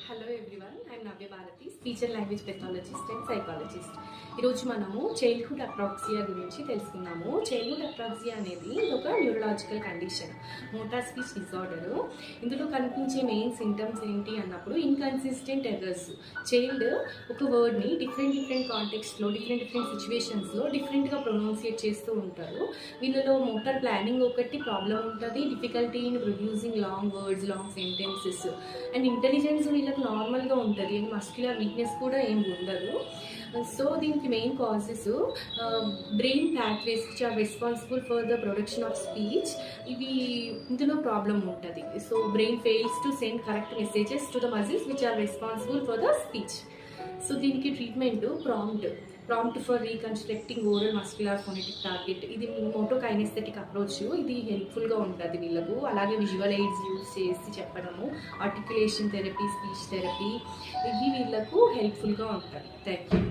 Hello everyone, I'm Navya Bharathi, speech and language pathologist and psychologist. ఈరోజు మనము childhood apraxia గురించి తెలుసుకున్నాము. చైల్డ్హుడ్ అప్రాక్సియా అనేది ఒక neurological condition, motor speech disorder. ఇందులో కనిపించే మెయిన్ సింటమ్స్ ఏంటి అన్నప్పుడు ఇన్కన్సిస్టెంట్ ఎర్రర్స్. చైల్డ్ ఒక వర్డ్ని డిఫరెంట్ కాంటెక్స్ట్లో డిఫరెంట్ సిచ్యువేషన్స్లో డిఫరెంట్గా ప్రొనౌన్సియేట్ చేస్తూ ఉంటారు. వీళ్ళలో మోటార్ ప్లానింగ్ ఒకటి ప్రాబ్లం ఉంటుంది, difficulty in producing long words, long sentences. And intelligence వీళ్ళకి నార్మల్గా ఉంటుంది, అండ్ మస్క్యులర్ వీక్నెస్ కూడా ఏం ఉండదు. సో దీనికి main causes brain pathways which are responsible for the production of speech. ఇవి ఇందులో ప్రాబ్లం ఉంటుంది. So brain fails to send correct messages to the muscles which are responsible for the speech. So దీనికి treatment prompt for reconstructing oral muscular phonetic target. ఇది motokinesthetic approach. ఇది హెల్ప్ఫుల్గా ఉంటుంది వీళ్ళకు. అలాగే విజువల్ ఎయిడ్స్ యూజ్ చేసి చెప్పడము, ఆర్టికులేషన్ థెరపీ, స్పీచ్ థెరపీ, ఇవి వీళ్ళకు హెల్ప్ఫుల్గా ఉంటుంది. Thank you.